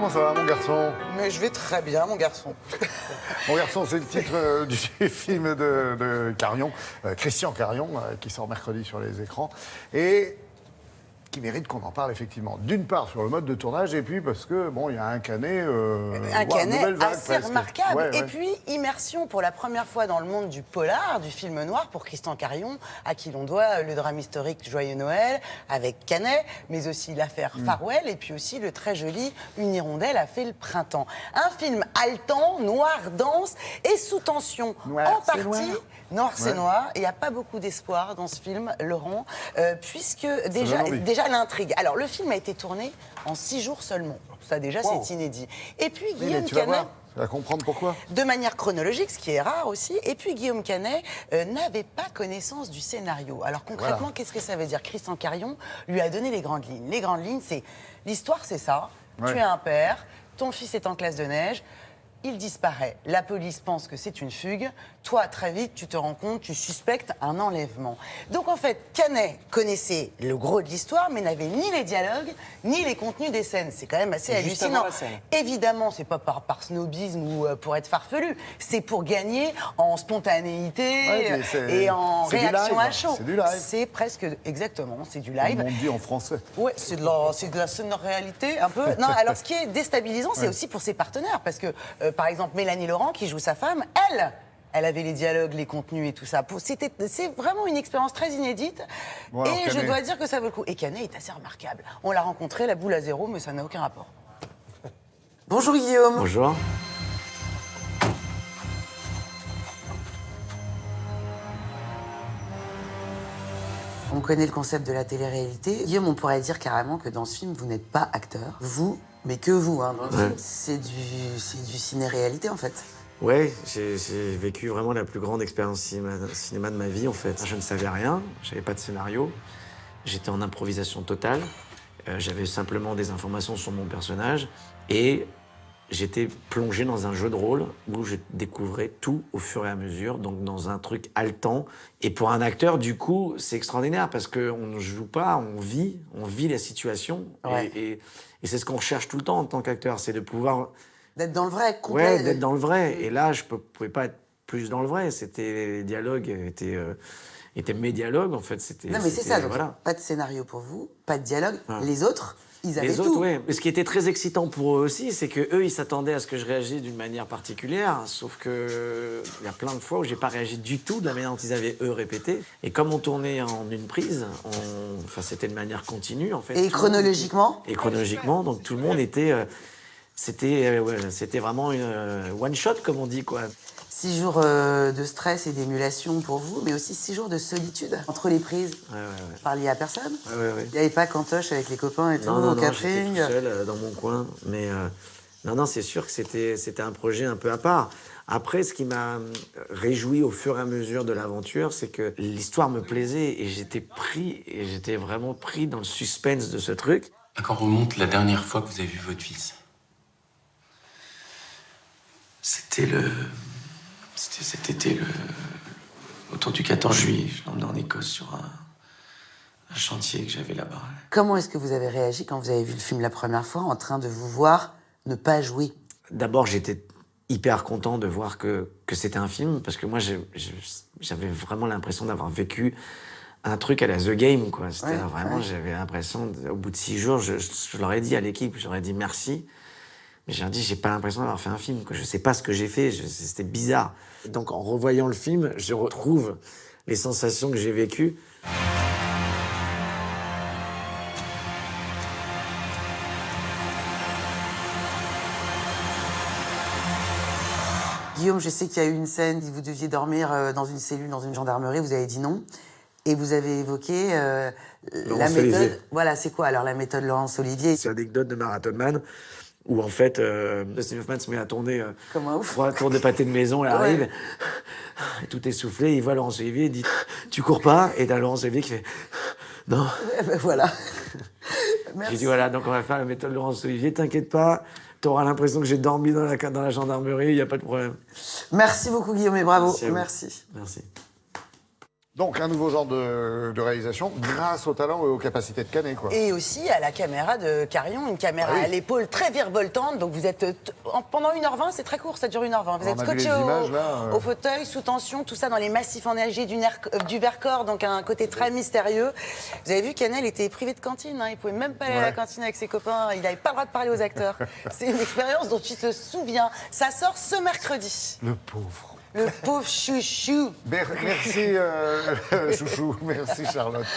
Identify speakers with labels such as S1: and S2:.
S1: Comment ça va, mon garçon?
S2: Mais je vais très bien, mon garçon.
S1: Mon garçon, c'est le titre du film de Carion, Christian Carion, qui sort mercredi sur les écrans. Et qui mérite qu'on en parle, effectivement. D'une part, sur le mode de tournage, et puis parce que, bon, il y a un canet...
S2: un canet
S1: nouvelle vague,
S2: assez
S1: presque.
S2: remarquable.
S1: Ouais.
S2: Et puis, immersion pour la première fois dans le monde du polar, du film noir, pour Christian Carion, à qui l'on doit le drame historique Joyeux Noël, avec Canet, mais aussi l'affaire Farwell, et puis aussi le très joli Une hirondelle a fait le printemps. Un film haletant, noir, dense et sous tension.
S1: Noir,
S2: en
S1: c'est
S2: partie...
S1: noir.
S2: Noir, c'est
S1: Ouais.
S2: noir. Il n'y a pas beaucoup d'espoir dans ce film, Laurent, puisque
S1: donne envie.
S2: déjà l'intrigue. Alors, le film a été tourné en 6 jours seulement. Ça, déjà,
S1: Wow.
S2: c'est inédit. Et puis,
S1: Oui, mais
S2: Guillaume
S1: tu vas
S2: Canet,
S1: voir, tu vas comprendre pourquoi.
S2: de manière chronologique, ce qui est rare aussi, et puis Guillaume Canet n'avait pas connaissance du scénario. Alors, concrètement,
S1: Voilà.
S2: qu'est-ce que ça veut dire? Christian Carion lui a donné les grandes lignes. Les grandes lignes, c'est l'histoire, c'est ça.
S1: Ouais.
S2: Tu es un père, ton fils est en classe de neige. Il disparaît. La police pense que c'est une fugue. Toi, très vite, tu te rends compte, tu suspectes un enlèvement. Donc, en fait, Canet connaissait le gros de l'histoire, mais n'avait ni les dialogues, ni les contenus des scènes. C'est quand même assez
S3: Juste
S2: hallucinant.
S3: avant la scène.
S2: Évidemment, c'est pas par snobisme ou pour être farfelu. C'est pour gagner en spontanéité
S1: Ouais, mais c'est-
S2: et en
S1: c'est du
S2: réaction
S1: live.
S2: à chaud.
S1: C'est du live.
S2: C'est presque, exactement, c'est du
S1: Comme
S2: live.
S1: on dit en français.
S2: Ouais, c'est de la scéno-réalité, un peu. Non, alors ce qui est déstabilisant, c'est aussi pour ses partenaires. Parce que, par exemple, Mélanie Laurent, qui joue sa femme, elle avait les dialogues, les contenus et tout ça. C'est vraiment une expérience très inédite.
S1: Bon, alors,
S2: et je
S1: Canet.
S2: dois dire que ça vaut le coup. Et Canet est assez remarquable. On l'a rencontré, la boule à zéro, mais ça n'a aucun rapport. Bonjour Guillaume.
S3: Bonjour.
S2: On connaît le concept de la télé-réalité. Guillaume, on pourrait dire carrément que dans ce film, vous n'êtes pas acteur. Vous, mais que vous, hein, dans le film. C'est du ciné-réalité, en fait.
S3: Ouais, j'ai vécu vraiment la plus grande expérience cinéma de ma vie, en fait. Je ne savais rien, j'avais pas de scénario, j'étais en improvisation totale, j'avais simplement des informations sur mon personnage, et j'étais plongé dans un jeu de rôle où je découvrais tout au fur et à mesure, donc dans un truc haletant. Et pour un acteur, du coup, c'est extraordinaire, parce qu'on ne joue pas, on vit la situation,
S2: Ouais.
S3: et c'est ce qu'on recherche tout le temps en tant qu'acteur, c'est de pouvoir...
S2: D'être dans le vrai, complet.
S3: Ouais, d'être dans le vrai. Et là, je pouvais pas être plus dans le vrai. Les dialogues étaient mes dialogues, en fait.
S2: Non, mais c'est ça, donc
S3: Voilà.
S2: pas de scénario pour vous, pas de dialogue.
S3: Ouais.
S2: Les autres, ils avaient
S3: Les
S2: tout.
S3: autres, ouais. Mais ce qui était très excitant pour eux aussi, c'est que eux, ils s'attendaient à ce que je réagisse d'une manière particulière. Sauf que il y a plein de fois où j'ai pas réagi du tout de la manière dont ils avaient eux répété. Et comme on tournait en une prise, enfin, c'était de manière continue, en fait.
S2: Et
S3: Tout le monde
S2: chronologiquement
S3: était- Et chronologiquement, donc tout le monde était. C'était vraiment une one shot, comme on dit, quoi.
S2: 6 jours de stress et d'émulation pour vous, mais aussi 6 jours de solitude entre les prises.
S3: Ouais.
S2: Vous parliez à personne?
S3: Ouais.
S2: Il n'y avait pas Cantoche avec les copains et tout,
S3: Non,
S2: au
S3: j'étais
S2: catering?
S3: tout seul dans mon coin. Mais non, c'est sûr que c'était un projet un peu à part. Après, ce qui m'a réjoui au fur et à mesure de l'aventure, c'est que l'histoire me plaisait et j'étais vraiment pris dans le suspense de ce truc.
S4: À quand remonte la dernière fois que vous avez vu votre fils? C'était cet été, autour du 14 juillet. Je l'emmenais en Écosse sur un chantier que j'avais là-bas.
S2: Comment est-ce que vous avez réagi quand vous avez vu le film la première fois, en train de vous voir ne pas jouer?
S3: D'abord, j'étais hyper content de voir que c'était un film, parce que moi, j'avais vraiment l'impression d'avoir vécu un truc à la The Game, quoi. C'était
S2: Ouais,
S3: vraiment,
S2: ouais.
S3: j'avais l'impression, au bout de 6 jours, je leur ai dit à l'équipe, je leur ai dit merci. Mais j'ai dit, j'ai pas l'impression d'avoir fait un film, quoi. Je sais pas ce que j'ai fait, c'était bizarre. Donc, en revoyant le film, je retrouve les sensations que j'ai vécues.
S2: Guillaume, je sais qu'il y a eu une scène où vous deviez dormir dans une cellule, dans une gendarmerie, vous avez dit non. Et vous avez évoqué la
S3: Laurence
S2: méthode.
S3: Olivier.
S2: Voilà, c'est quoi alors la méthode Laurence Olivier?
S3: C'est l'anecdote de Marathon Man, où en fait, Dustin Hoffman se met à tourner
S2: Comme un ouf.
S3: 3 tours de pâté de maison, elle arrive, et tout essoufflé, il voit Laurence Olivier, il dit « Tu cours pas ?» Et t'as Laurence Olivier qui fait « Non ».
S2: Eh ben, voilà. Merci.
S3: J'ai dit voilà, donc on va faire la méthode Laurence Olivier, t'inquiète pas, t'auras l'impression que j'ai dormi dans la gendarmerie, il n'y a pas de problème.
S2: Merci beaucoup Guillaume et bravo.
S3: Merci à vous.
S2: Merci.
S3: Merci.
S1: Donc un nouveau genre de réalisation grâce au talent et aux capacités de Canet, quoi.
S2: Et aussi à la caméra de Carion, une caméra
S1: Ah oui.
S2: à l'épaule très virevoltante. Donc vous êtes pendant 1h20, c'est très court, ça dure 1h20. Vous
S1: On
S2: êtes
S1: a vu les
S2: scotché
S1: images, là,
S2: au fauteuil, sous tension, tout ça dans les massifs enneigés du Vercors, donc un côté très mystérieux. Vous avez vu qu'Anel était privé de cantine, hein, il pouvait même pas aller à la
S1: Ouais.
S2: cantine avec ses copains, il n'avait pas le droit de parler aux acteurs. C'est une expérience dont tu te souviens. Ça sort ce mercredi.
S1: Le pauvre.
S2: Le pauvre chouchou.
S1: Merci, Chouchou. Merci, Charlotte.